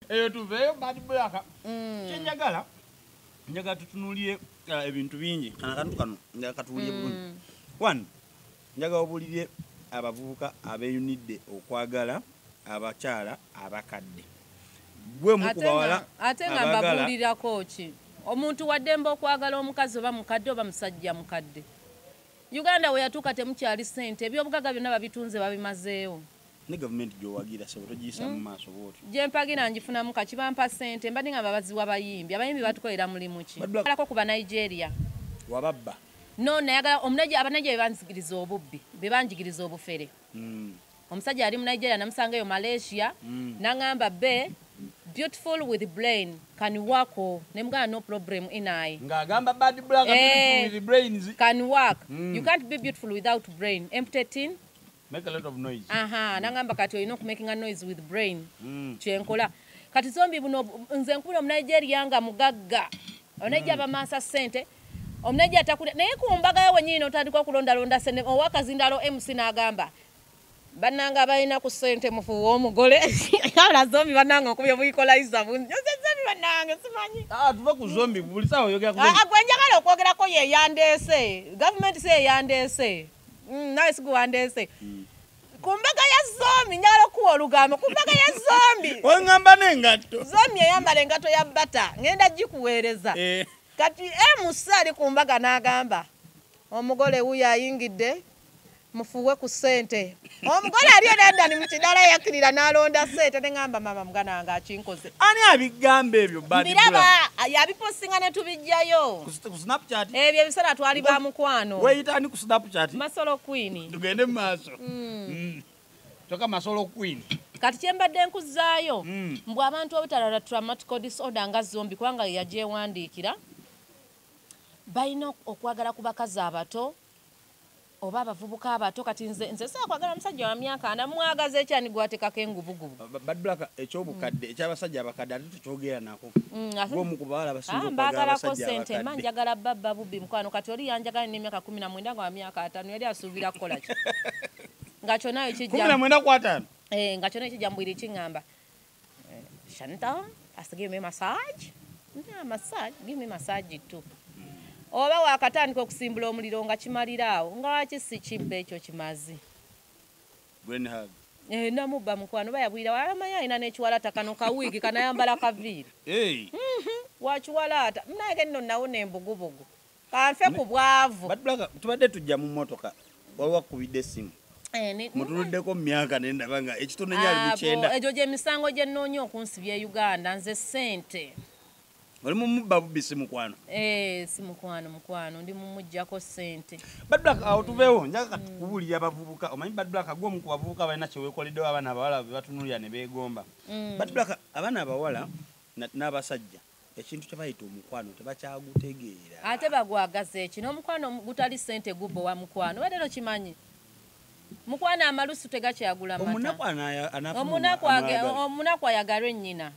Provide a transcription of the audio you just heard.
eyo tuveeyo Bad Black. Kyenjagala njagala tutunuulire ebintu bingi akantu kano njagala katuwulire bulungi. One, njagala obulire abavubuka abeeyunidde okwagala abakyala abakadde. Gwe mukubawala ate nga mbabuulirako ki omuntu waddemba okwagala omukazi oba mukadde oba musajja mukadde. Uganda we yatuuka temukyali ssente ebyobugagga byonna babitunze babimazeewo. Ne gavumenti gy'owagira sebo togiyisa mu maaso bw'otyo. Gye mpagira njifunamu kaki bampa ssente mbadde nga babaziwa abayimbi. Abayimbi batukolera mulimu ki? Balako kuba Nigeria. Wababba. No, nayagala omunaje abanaje bebanzigiriza obubbi, bebanjigiriza obufere. Omusajja ali mu Nigeria namusanga yo Malaysia, nangamba be beautiful with brain can work nemugana no problem inai. Ngagamba Bad Black beautiful with brains can work. You can't be beautiful without brain. Empty tin make a lot of noise. Nangamba kati you know making a noise with brain. Kyenkola. Kati zombi buno nze nkubira mu Nigeria nga mugagga. Oneja bamasa sente. Omuneja atakule naye ku mbaga yawe nyine otandika okulondalonda sene owakazindalo MC n'agamba bananga balina ku sente mufuwa omugole ala zombi bananga okubye buikolaiza bunyo zombi bananga simanyi tuva ku zombi buli sawa oyogera ku gwenjagala okwogerako ye yandese government se yandese nawe sigu wandese ku mbaga ya zombi njagala okuwa olugambo ku mbaga ya zombi ongamba n'engatto zombi eyambala engatto ya bata ngenda gikuweereza kati musali kumbaga n'agamba omugole uyo ayingidde mufuwe ku sente omugole ali erenda ni mukidala yakirira n'alonda sente n'engamba mama mugana nga akinkoze ani abigamba ebyo Bad Black biraba yabipostinga ne tubijjayo ku Snapchat ebyo ebisala twali ba mukwano weyitani ku Snapchat Masolo Queen tugende mu maaso toka Masolo Queen kati kyembadde nkuzaayo mbw abantu obutalala traumatic disorder nga zombi kubanga yagyewandiikira balina okwagala ku bakazi abato oba abavubuka abato kati nze saakwagala musajja wa myaka anamwagaza ekyani gwatekako engubugubu. Bad Black ekyobukadde ekyabasajja abakadde ate tukyogera nako gw'omukubawala abasinga mbagalako sente mba njagala babba bubbi mukwano kati oli yanjagala n'emyaka 19 nga wa myaka 5 yali asuubira kukola ki nga kyonayo kijja 19 ku 5 nga kyonayo kijja mbwiri kingamba Shanta has to give me massage. Massage, give me massage too. Oba wakatandika okusimbula omuliro nga kimaliraawo nga waki si kibbe ekyo kimazi. Gwen hug. Namubba mukwano bayabwira walamanya ina n'ekiwalata kano ka wigi kanayambala kaviiri. Wakiwalata mnage nno nawona embugubugu kanfe ku bwavu. Bad Black tubadde tujja mu motoka waliwo akubidde essimu. Mutuluddeko mu myaka nendaba nga ekitone nyali mu 9. Egyo gye misango gye nnoonya okunsibya Uganda nze ssente. Oli mumubba bubbi si mukwano. Si mukwano ndi mumujjako ssente. Bad Black awo tubeewo njaga kubulira abavubuka omanyi Bad Black agw'omu ku bavubuka balina kyeweekoleddewo abaana abawala be batunulira ne beegomba. Bad Black abaana abawala n'abasajja ekintu kye bayita omukwano tebakyagutegeera. Ate bagwagaza eki n'omukwano gutali ssente gubbo wa mukwano wedero kimanyi. Mukwano amalusu tegakyagula mata. Omunaku ayagalwe nnyina.